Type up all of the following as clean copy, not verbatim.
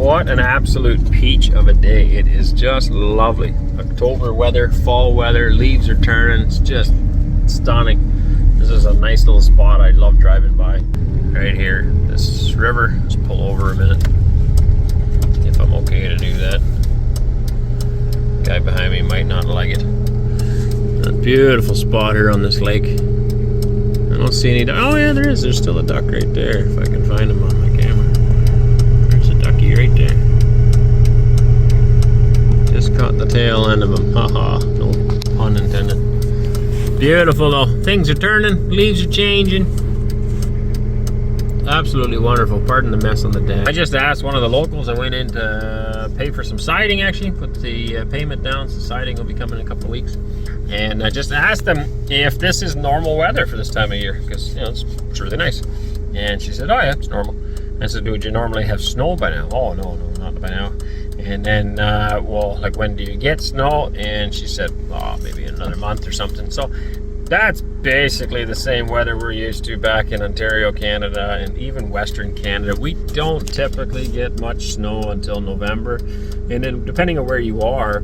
what an absolute peach of a day. It is just lovely. October weather, fall weather, leaves are turning. It's just stunning. This is a nice little spot I love driving by. Right here, this river. Just pull over a minute, if I'm okay to do that. Guy behind me might not like it. A beautiful spot here on this lake. I don't see any duck. Oh yeah, there is. There's still a duck right there, if I can find him on my camera. There's a ducky right there. Just caught the tail end of him. Haha, no pun intended. Beautiful though. Things are turning, leaves are changing. Absolutely wonderful. Pardon the mess on the dam. I just asked one of the locals. I went in to pay for some siding, actually. Put the payment down, so siding will be coming in a couple of weeks. And I just asked them if this is normal weather for this time of year, because you know it's really nice. And she said, "Oh yeah, it's normal." I said, "Would you normally have snow by now?" "Oh no, not by now." And then, well, like when do you get snow? And she said, "Oh, maybe another month or something." So that's basically the same weather we're used to back in Ontario, Canada, and even Western Canada. We don't typically get much snow until November, and then depending on where you are,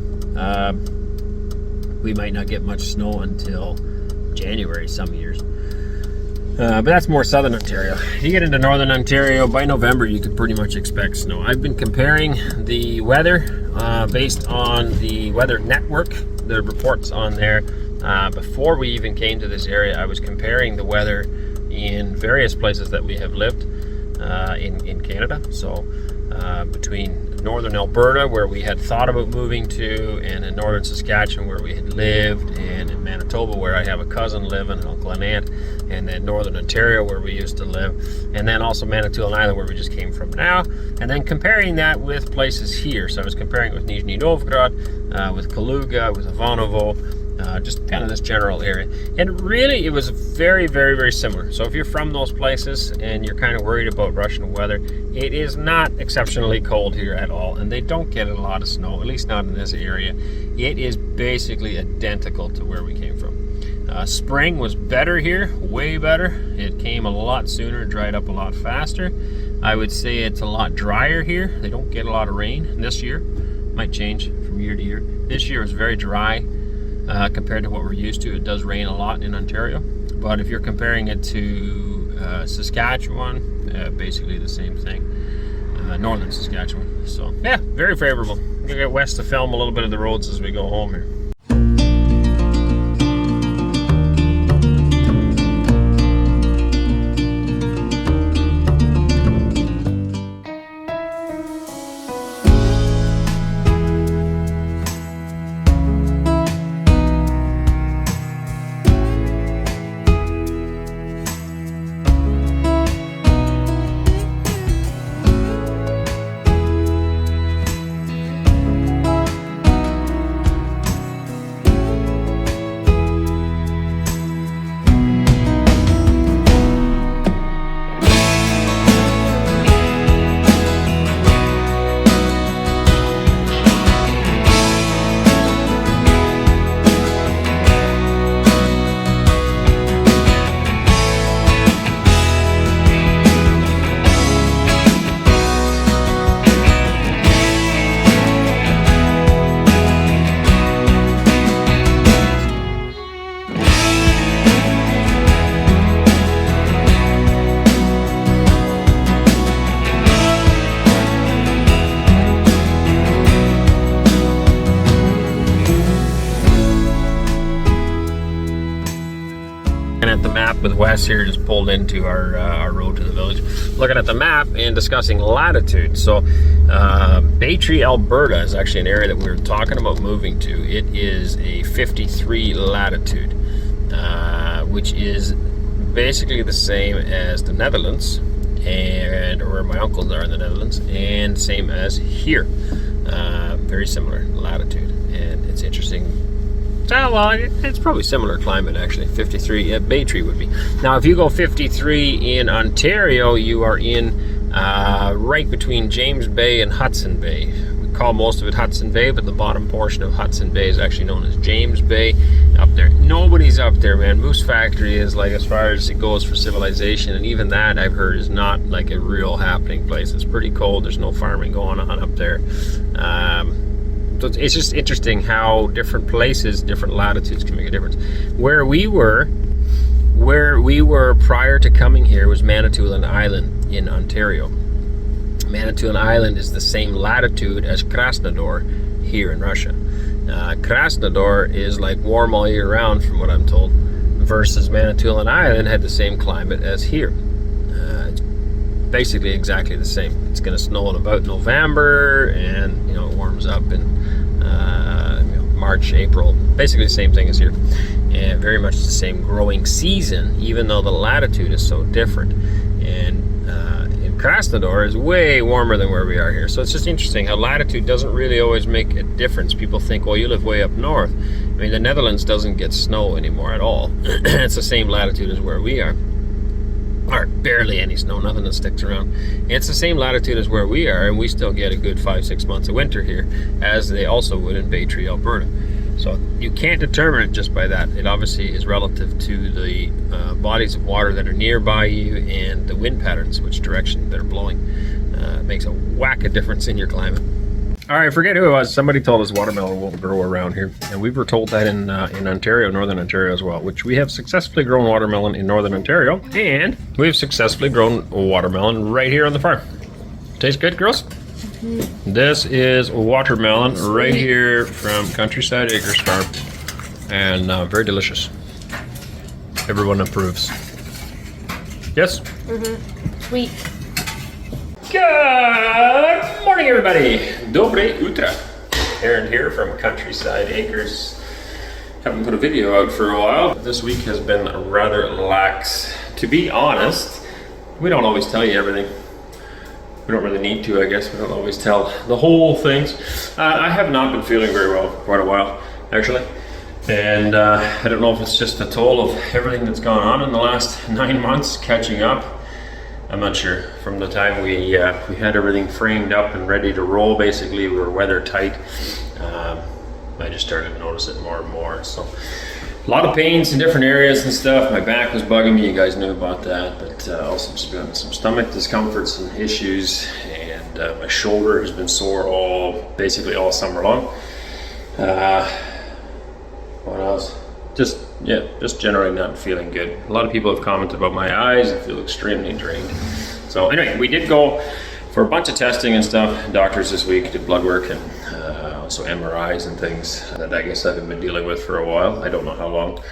we might not get much snow until January some years. But that's more southern Ontario. You get into northern Ontario, by November you could pretty much expect snow. I've been comparing the weather based on the Weather Network, the reports on there. Before we even came to this area, I was comparing the weather in various places that we have lived in Canada. So between northern Alberta, where we had thought about moving to, and in northern Saskatchewan, where we had lived, and in Manitoba, where I have a cousin living, and Uncle and Aunt, and then northern Ontario, where we used to live, and then also Manitoulin Island, where we just came from now, and then comparing that with places here. So I was comparing it with Nizhny Novgorod, with Kaluga, with Ivanovo, just kind of this general area. And really, it was very, very, very similar. So if you're from those places and you're kind of worried about Russian weather, it is not exceptionally cold here at all. And they don't get a lot of snow, at least not in this area. It is basically identical to where we came from. Spring was better here, way better. It came a lot sooner, dried up a lot faster. I would say it's a lot drier here. They don't get a lot of rain this year. Might change from year to year. This year was very dry. Compared to what we're used to. It does rain a lot in Ontario, but if you're comparing it to Saskatchewan, basically the same thing. Northern Saskatchewan. So yeah, very favorable. I'm gonna get Wes to film a little bit of the roads as we go home here. At the map with Wes here, just pulled into our road to the village, looking at the map and discussing latitude. So Baytree, Alberta is actually an area that we were talking about moving to. It is a 53 latitude, which is basically the same as the Netherlands, and or where my uncles are in the Netherlands, and same as here. Very similar latitude, and it's interesting. Well, it's probably similar climate actually. 53 at Baytree would be. Now, if you go 53 in Ontario, you are in right between James Bay and Hudson Bay. We call most of it Hudson Bay, but the bottom portion of Hudson Bay is actually known as James Bay. Up there, nobody's up there, man. Moose Factory is like, as far as it goes for civilization, and even that I've heard is not like a real happening place. It's pretty cold. There's no farming going on up there. So it's just interesting how different places, different latitudes can make a difference. Where we were prior to coming here was Manitoulin Island in Ontario. Manitoulin Island is the same latitude as Krasnodar here in Russia. Krasnodar is like warm all year round, from what I'm told, versus Manitoulin Island had the same climate as here. It's basically exactly the same. It's going to snow in about November, and it warms up in March, April. Basically the same thing as here, and very much the same growing season, even though the latitude is so different. And Krasnodar is way warmer than where we are here. So it's just interesting how latitude doesn't really always make a difference. People think, well, you live way up north. I mean, the Netherlands doesn't get snow anymore at all. It's the same latitude as where we are. Or barely any snow, nothing that sticks around. It's the same latitude as where we are, and we still get a good 5-6 months of winter here, as they also would in Bay Tree, Alberta. So you can't determine it just by that. It obviously is relative to the bodies of water that are nearby you and the wind patterns, which direction they're blowing. It makes a whack of difference in your climate. All right, forget who it was. Somebody told us watermelon won't grow around here, and we were told that in Ontario, Northern Ontario as well, which we have successfully grown watermelon in Northern Ontario, and we've successfully grown watermelon right here on the farm. Tastes good, girls? This is watermelon right here from Countryside Acres Farm, and very delicious. Everyone approves. Yes? Sweet. Good morning, everybody. Dobre Utra. Arend here from Countryside Acres. Haven't put a video out for a while. This week has been rather lax. To be honest, we don't always tell you everything. We don't really need to, I guess. We don't always tell the whole things. I have not been feeling very well for quite a while, actually. And I don't know if it's just a toll of everything that's gone on in the last 9 months, catching up. I'm not sure. From the time we had everything framed up and ready to roll, basically, we were weather tight. I just started to notice it more and more. So a lot of pains in different areas and stuff. My back was bugging me. You guys knew about that. But also some stomach discomforts and issues. And my shoulder has been sore basically all summer long. What else? Just generally not feeling good. A lot of people have commented about my eyes. I feel extremely drained. So anyway, we did go for a bunch of testing and stuff. Doctors this week did blood work and also MRIs and things that I guess I've been dealing with for a while. I don't know how long.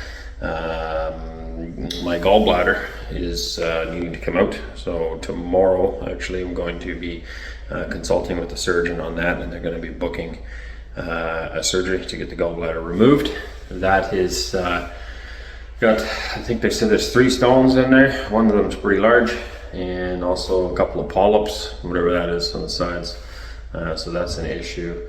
My gallbladder is needing to come out. So tomorrow, actually, I'm going to be consulting with the surgeon on that, and they're going to be booking a surgery to get the gallbladder removed. That is got, I think they said there's 3 stones in there. One of them's pretty large, and also a couple of polyps, whatever that is, on the sides. So that's an issue.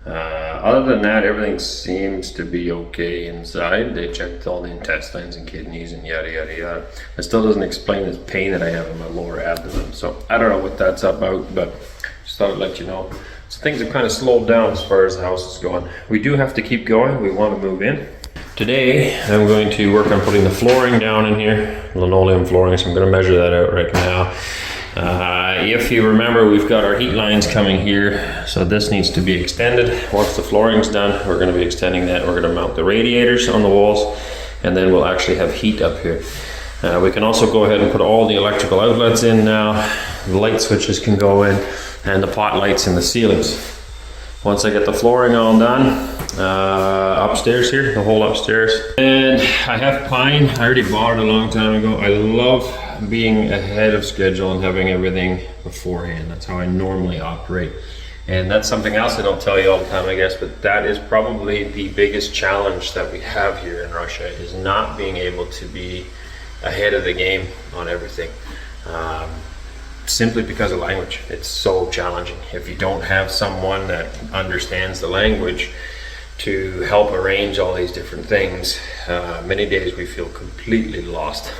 Other than that, everything seems to be okay inside. They checked all the intestines and kidneys and yada yada yada. It still doesn't explain this pain that I have in my lower abdomen. So I don't know what that's about, but just thought I'd let you know. So things have kind of slowed down as far as the house is going. We do have to keep going. We want to move in. Today, I'm going to work on putting the flooring down in here, linoleum flooring, so I'm going to measure that out right now. If you remember, we've got our heat lines coming here, so this needs to be extended. Once the flooring's done, we're going to be extending that. We're going to mount the radiators on the walls, and then we'll actually have heat up here. We can also go ahead and put all the electrical outlets in now. The light switches can go in, and the pot lights in the ceilings. Once I get the flooring all done, upstairs here, the whole upstairs. And I have pine. I already bought it a long time ago. I love being ahead of schedule and having everything beforehand. That's how I normally operate. And that's something else I don't tell you all the time, I guess, but that is probably the biggest challenge that we have here in Russia, is not being able to be ahead of the game on everything. Simply because of language. It's so challenging. If you don't have someone that understands the language to help arrange all these different things, many days we feel completely lost.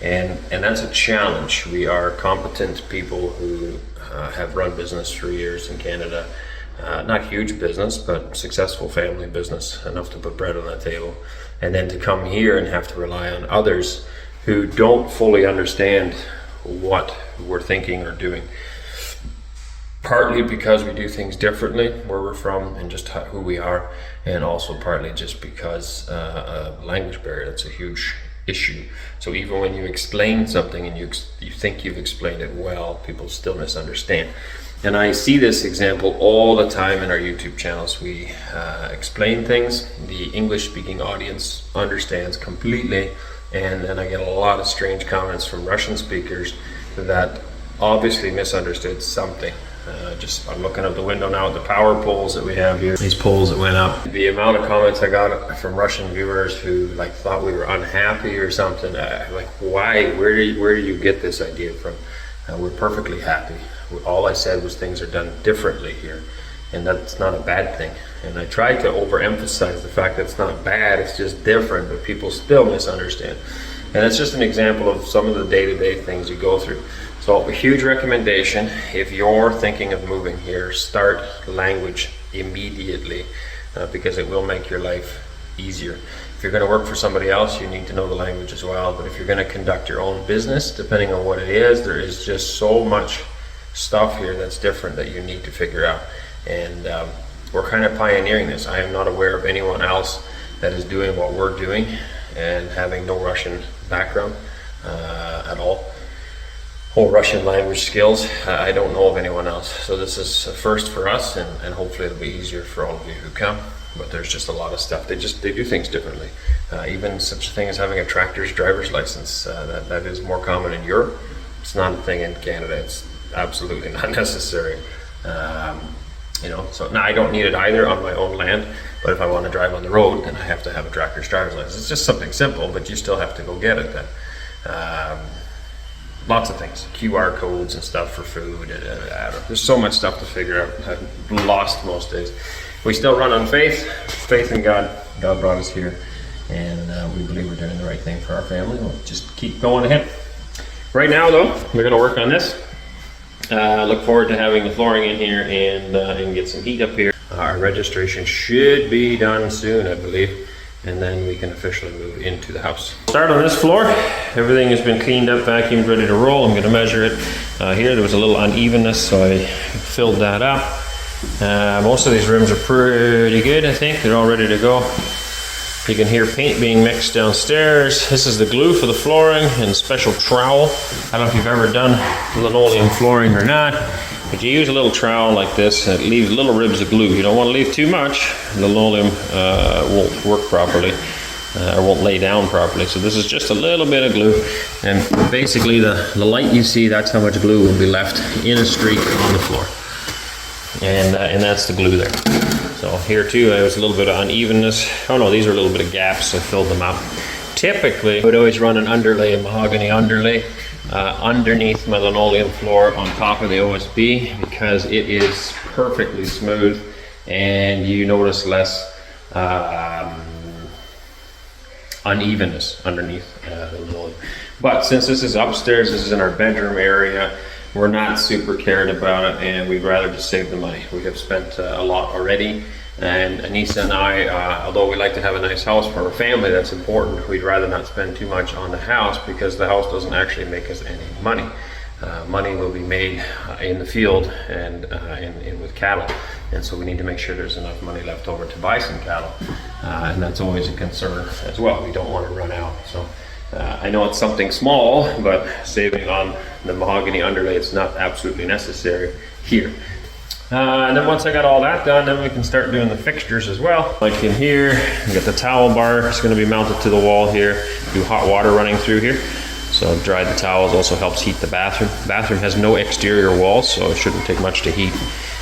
and that's a challenge. We are competent people who have run business for years in Canada. not huge business, but successful family business, enough to put bread on the table. And then to come here and have to rely on others who don't fully understand what we're thinking or doing. Partly because we do things differently where we're from and just who we are, and also partly just because language barrier, that's a huge issue. So even when you explain something and you think you've explained it well, people still misunderstand. And I see this example all the time in our YouTube channels. We explain things, the English speaking audience understands completely, and then I get a lot of strange comments from Russian speakers that obviously misunderstood something. I'm looking out the window now at the power poles that we have here, these poles that went up. The amount of comments I got from Russian viewers who like thought we were unhappy or something, like why, where do you get this idea from? We're perfectly happy. All I said was things are done differently here, and that's not a bad thing. And I tried to overemphasize the fact that it's not bad, it's just different, but people still misunderstand. And it's just an example of some of the day-to-day things you go through. So a huge recommendation, if you're thinking of moving here, start language immediately because it will make your life easier. If you're going to work for somebody else, you need to know the language as well. But if you're going to conduct your own business, depending on what it is, there is just so much stuff here that's different that you need to figure out. And we're kind of pioneering this. I am not aware of anyone else that is doing what we're doing and having no Russian background at all, or Russian language skills. I don't know of anyone else. So this is a first for us, and hopefully it'll be easier for all of you who come. But there's just a lot of stuff. They do things differently. Even such a thing as having a tractor's driver's license, that is more common in Europe. It's not a thing in Canada. It's absolutely not necessary. So now I don't need it either on my own land, but if I want to drive on the road, then I have to have a tractor's driver's license. It's just something simple, but you still have to go get it then. Lots of things, QR codes and stuff for food. There's so much stuff to figure out. I'm lost most days. We still run on faith in God. God brought us here, and we believe we're doing the right thing for our family. We'll just keep going ahead. Right now, though, we're going to work on this. Look forward to having the flooring in here and get some heat up here. Our registration should be done soon, I believe, and then we can officially move into the house. Start on this floor. Everything has been cleaned up, vacuumed, ready to roll. I'm going to measure it. Here there was a little unevenness, so I filled that up. Most of these rooms are pretty good, I think. They're all ready to go. You can hear paint being mixed downstairs. This is the glue for the flooring and special trowel. I don't know if you've ever done linoleum flooring or not, but you use a little trowel like this and leave little ribs of glue. You don't want to leave too much. The linoleum won't work properly or won't lay down properly. So this is just a little bit of glue, and basically the light you see, that's how much glue will be left in a streak on the floor. And that's the glue there. So here too, there was a little bit of unevenness. Oh no, these are a little bit of gaps. I filled them up. Typically, I would always run an underlay, a mahogany underlay, underneath my linoleum floor on top of the OSB, because it is perfectly smooth and you notice less unevenness underneath the linoleum. But since this is upstairs, this is in our bedroom area, we're not super cared about it, and we'd rather just save the money. We have spent a lot already, and Anneesa and I, although we like to have a nice house for our family, that's important, we'd rather not spend too much on the house, because the house doesn't actually make us any money. Money will be made in the field and with cattle, and so we need to make sure there's enough money left over to buy some cattle, and that's always a concern as well. We don't want to run out. So I know it's something small, but saving on the mahogany underlay, it's not absolutely necessary here. And then once I got all that done, then we can start doing the fixtures as well. Like in here, we got the towel bar. It's going to be mounted to the wall here. Do hot water running through here. So dry the towels, also helps heat the bathroom. Bathroom has no exterior walls, so it shouldn't take much to heat.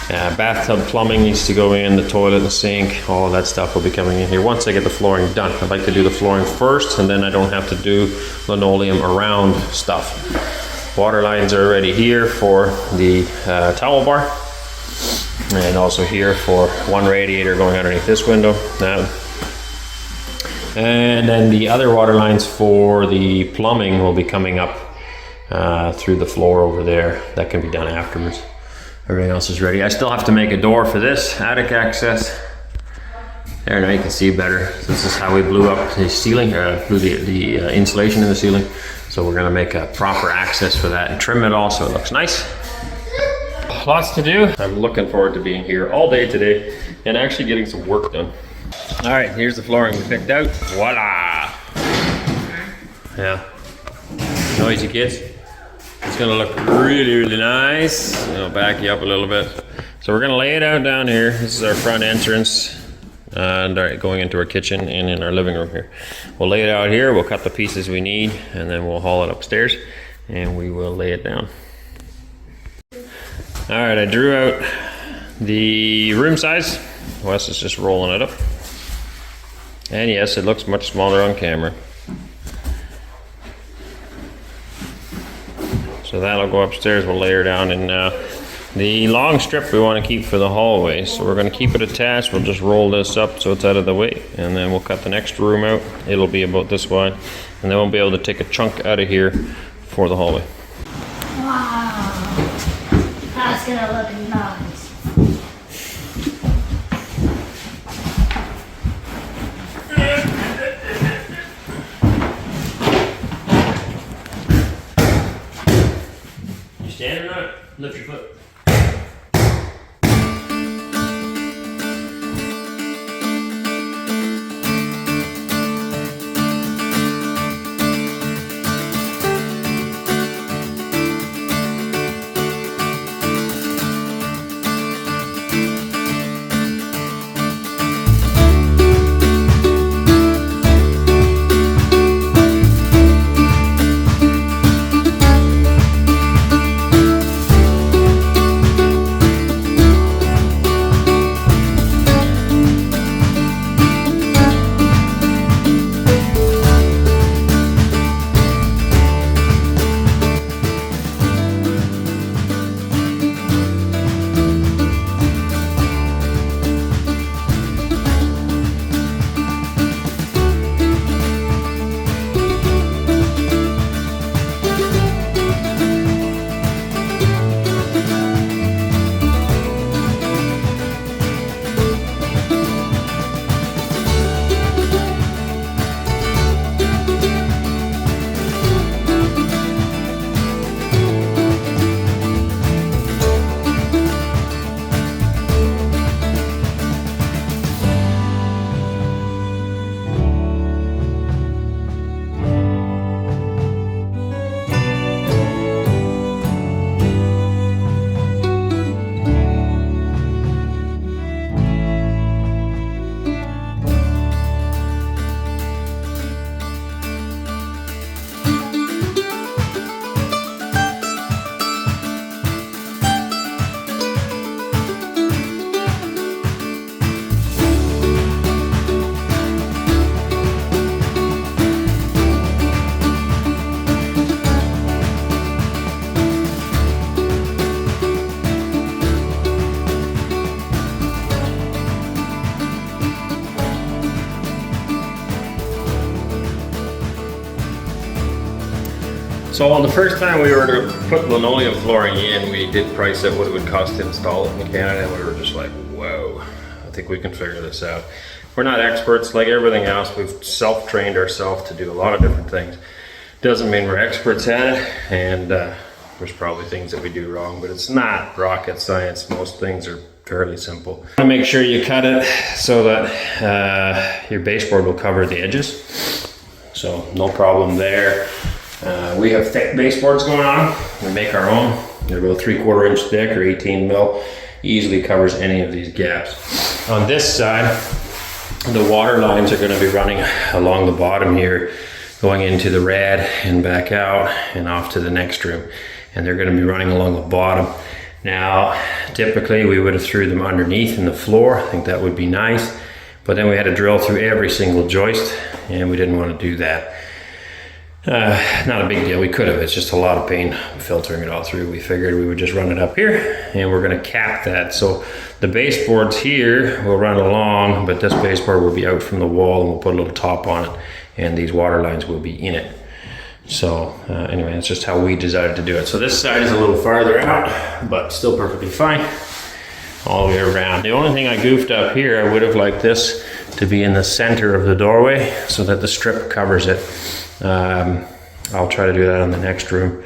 Bathtub plumbing needs to go in, the toilet, the sink, all of that stuff will be coming in here once I get the flooring done. I'd like to do the flooring first, and then I don't have to do linoleum around stuff. Water lines are already here for the towel bar, and also here for one radiator going underneath this window. And then the other water lines for the plumbing will be coming up through the floor over there. That can be done afterwards. Everything else is ready. I still have to make a door for this attic access. There, now you can see better. So this is how we blew up the ceiling, blew the insulation in the ceiling. So we're gonna make a proper access for that and trim it all so it looks nice. Lots to do. I'm looking forward to being here all day today and actually getting some work done. All right, here's the flooring we picked out. Voila! Yeah, noisy kids. It's gonna look really, really nice. I'll back you up a little bit. So we're gonna lay it out down here. This is our front entrance. And going into our kitchen and in our living room here. We'll lay it out here, we'll cut the pieces we need, and then we'll haul it upstairs and we will lay it down. All right, I drew out the room size. Wes is just rolling it up. And yes, it looks much smaller on camera. So that'll go upstairs, we'll lay her down in the long strip we want to keep for the hallway, so we're going to keep it attached. We'll just roll this up so it's out of the way, and then we'll cut the next room out. It'll be about this wide, and then we'll be able to take a chunk out of here for the hallway. Wow, that's going to look nice. You stand or not? Lift your foot. So on the first time we were to put linoleum flooring in, we did price out what it would cost to install it in Canada, and we were just like, whoa, I think we can figure this out. We're not experts like everything else. We've self-trained ourselves to do a lot of different things. Doesn't mean we're experts at it, and there's probably things that we do wrong, but it's not rocket science. Most things are fairly simple. Make sure you cut it so that your baseboard will cover the edges. So no problem there. We have thick baseboards going on. We make our own. They're about 3/4 inch thick or 18 mil. Easily covers any of these gaps. On this side, the water lines are going to be running along the bottom here, going into the red and back out and off to the next room. And they're going to be running along the bottom. Now, typically we would have threw them underneath in the floor. I think that would be nice. But then we had to drill through every single joist, and we didn't want to do that. Not a big deal, we could have, it's just a lot of pain filtering it all through. We figured we would just run it up here, and we're gonna cap that. So the baseboards here will run along, but this baseboard will be out from the wall, and we'll put a little top on it, and these water lines will be in it. So anyway, that's just how we decided to do it. So this side is a little farther out, but still perfectly fine all the way around. The only thing I goofed up here, I would have liked this to be in the center of the doorway so that the strip covers it. I'll try to do that on the next room.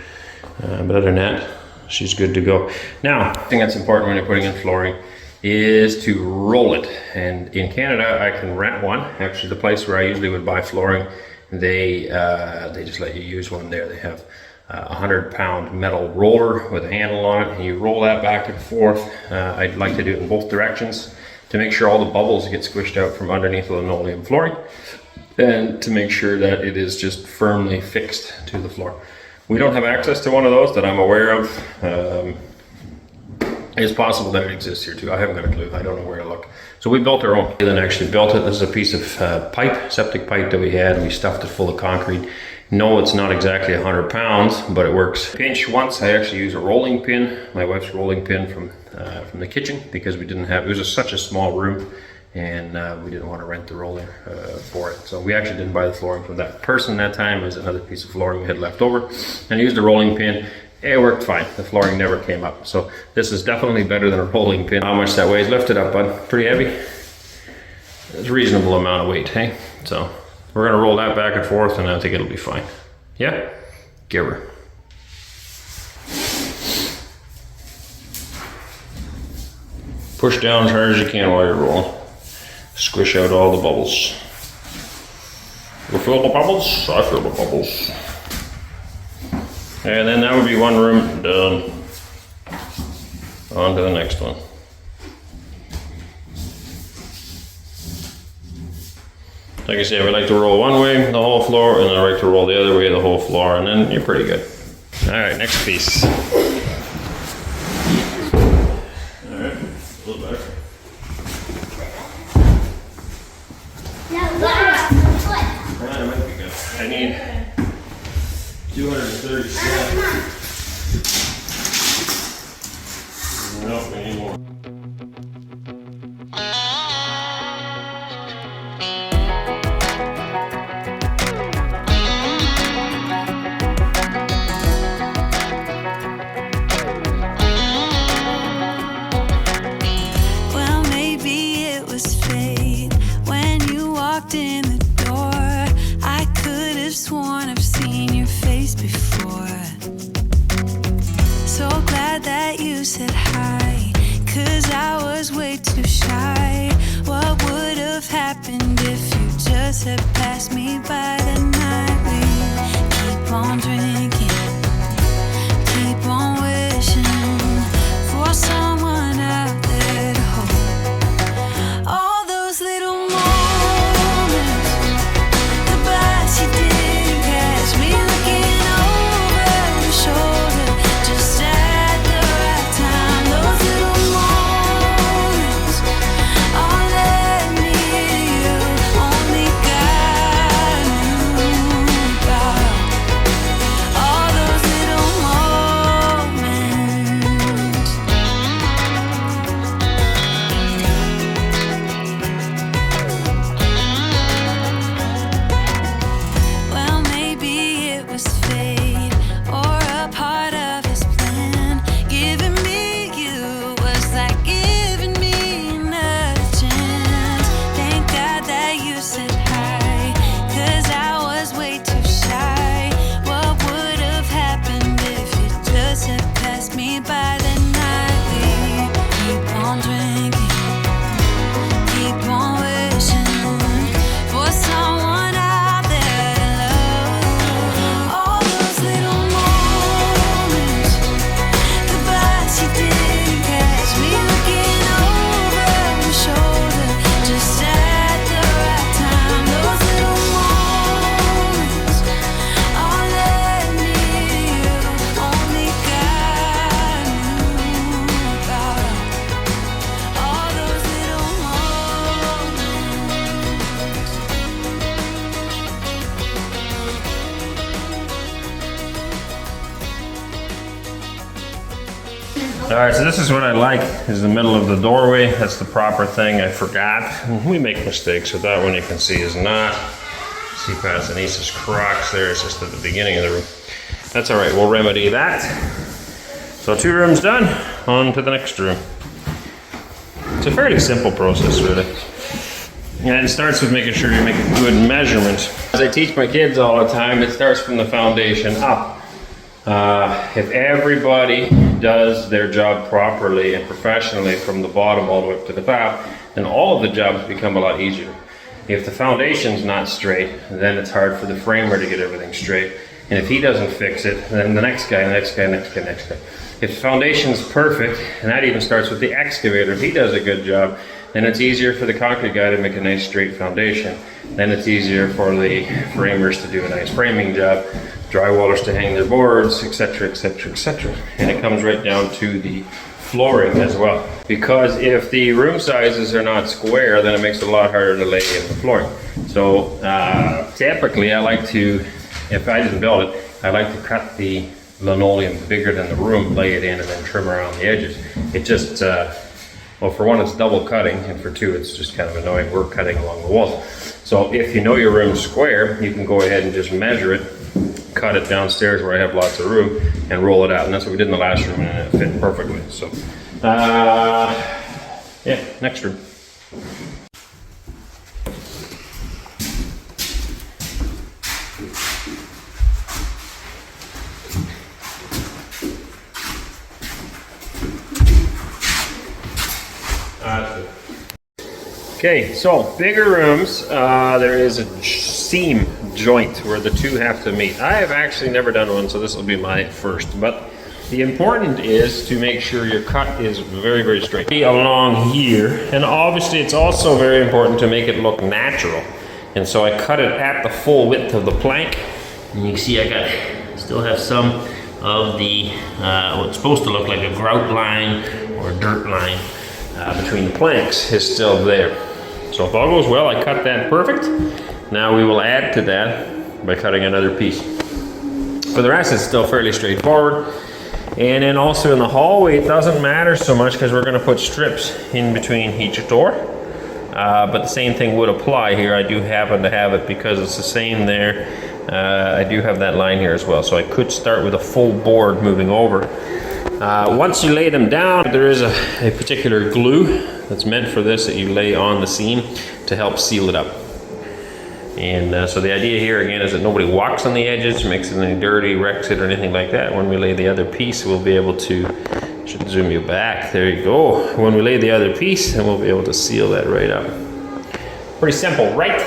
But other than that, she's good to go. Now, the thing that's important when you're putting in flooring is to roll it. And in Canada, I can rent one. Actually, the place where I usually would buy flooring, they just let you use one there. They have a 100-pound metal roller with a handle on it, and you roll that back and forth. I'd like to do it in both directions to make sure all the bubbles get squished out from underneath the linoleum flooring, and to make sure that it is just firmly fixed to the floor. We don't have access to one of those that I'm aware of. It's possible that it exists here too. I haven't got a clue. I don't know where to look. So we built our own. We then actually built it. This is a piece of pipe, septic pipe that we had, and we stuffed it full of concrete. No, it's not exactly 100 pounds, but it works. Pinch once, I actually use a rolling pin, my wife's rolling pin from the kitchen, because we didn't have, it was such a small room, and we didn't want to rent the roller for it. So we actually didn't buy the flooring from that person that time. It was another piece of flooring we had left over, and I used a rolling pin. It worked fine. The flooring never came up. So this is definitely better than a rolling pin. How much that weighs? Lift it up, bud. Pretty heavy. It's a reasonable amount of weight, hey? So we're gonna roll that back and forth, and I think it'll be fine. Yeah? Give her. Push down as hard as you can while you're rolling. Squish out all the bubbles. You feel the bubbles? I feel the bubbles. And then that would be one room done. On to the next one. Like I said, we like to roll one way the whole floor, and then I like to roll the other way the whole floor, and then you're pretty good. All right, next piece. All right, a little better. That might be good. I need 237. Nope, we need more. Well, maybe it was fate when you walked in the door. I could have sworn I've seen your face before. So glad that you said hi, 'cause I was way too shy. What would have happened if you just had passed me by the night? We keep on drinking, keep on wishing for someone out there to hold. All those little moments, the bites you didn't catch me looking over your shoulder, just at the right time. Those little moments all led me to you. Only God knew about all those little moments. Well, maybe it was fate or a part of his plan. Giving me you was like giving me another chance. Thank God that you said hi, 'cause I was way too shy. What would have happened if you just had passed me by the night? We keep on drinking, keep on wishing for someone out there to love. All those little moments, the bites you didn't catch me looking over your shoulder, just at the right time. Those little moments all led me to you. Only God knew about all those little moments. All right, so this is what I like, is the middle of the doorway. That's the proper thing. I forgot. We make mistakes, so that one you can see is not See past Anneesa's Crocs there, it's just at the beginning of the room. That's all right, we'll remedy that. So 2 rooms done, on to the next room. It's a fairly simple process, really. And it starts with making sure you make a good measurement. As I teach my kids all the time, it starts from the foundation up. If everybody does their job properly and professionally from the bottom all the way up to the top, then all of the jobs become a lot easier. If the foundation's not straight, then it's hard for the framer to get everything straight. And if he doesn't fix it, then the next guy, next guy. If the foundation's perfect, and that even starts with the excavator, if he does a good job, then it's easier for the concrete guy to make a nice straight foundation. Then it's easier for the framers to do a nice framing job, drywallers to hang their boards, etc., etc., etc. And it comes right down to the flooring as well. Because if the room sizes are not square, then it makes it a lot harder to lay in the flooring. So typically I like to, if I didn't build it, I like to cut the linoleum bigger than the room, lay it in, and then trim around the edges. It just, well, for one, it's double cutting, and for two, it's just kind of annoying work cutting along the walls. So if you know your room's square, you can go ahead and just measure it, cut it downstairs where I have lots of room, and roll it out. And that's what we did in the last room, and it fit perfectly. So, yeah, next room. Okay, so bigger rooms, there is a seam joint where the two have to meet. I have actually never done one, so this will be my first. But the important is to make sure your cut is very, very straight. Along here, and obviously it's also very important to make it look natural. And so I cut it at the full width of the plank. And you can see I still have some of the, what's supposed to look like a grout line or a dirt line between the planks is still there. So if all goes well, I cut that perfect. Now we will add to that by cutting another piece. For the rest, it's still fairly straightforward. And then also in the hallway, it doesn't matter so much because we're going to put strips in between each door. But the same thing would apply here. I do happen to have it because it's the same there. I do have that line here as well. So I could start with a full board moving over. Once you lay them down, there is a particular glue that's meant for this that you lay on the seam to help seal it up. And so the idea here again is that nobody walks on the edges, makes it any dirty, wrecks it or anything like that. When we lay the other piece, we'll be able to, should zoom you back, there you go. When we lay the other piece, then we'll be able to seal that right up. Pretty simple, right?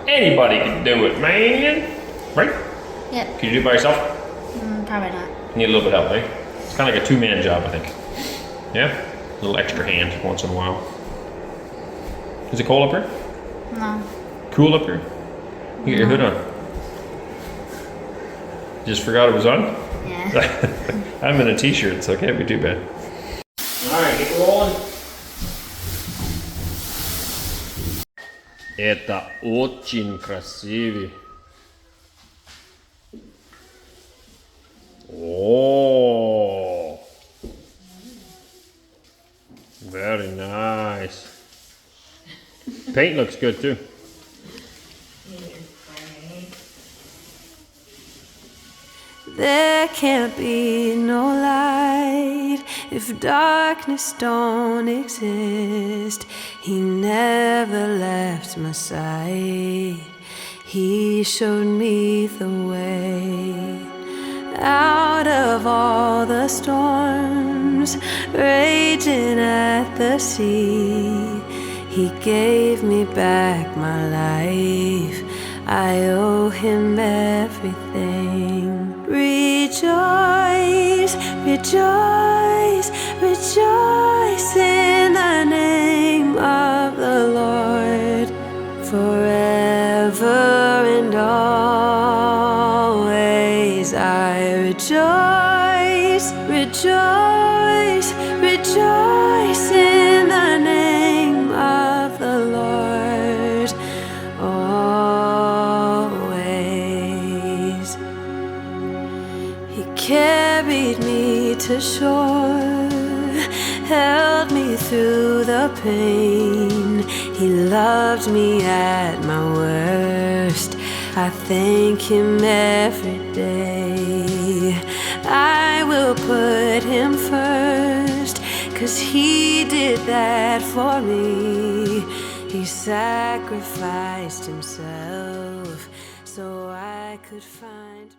Anybody can do it, man. Right? Yep. Can you do it by yourself? Probably not. You need a little bit of help, right? It's kind of like a two-man job, I think. Yeah? A little extra hand once in a while. Is it cold up here? No. Cool up here? You got your hood on. You just forgot it was on? Yeah. I'm in a t-shirt, so it can't be too bad. Alright, get rolling. Это очень красиво. Oh, very nice. Paint looks good too. There can't be no light if darkness don't exist. He never left my side. He showed me the way out of all the storms raging at the sea. He gave me back my life. I owe him everything. Rejoice, rejoice, rejoice in the name of the Lord. Forever and always I rejoice, rejoice, rejoice in the name of the Lord. Always. He carried me to shore, held me through the pain. He loved me at my worst. I thank him every day. I will put him first, 'cause he did that for me. He sacrificed himself so I could find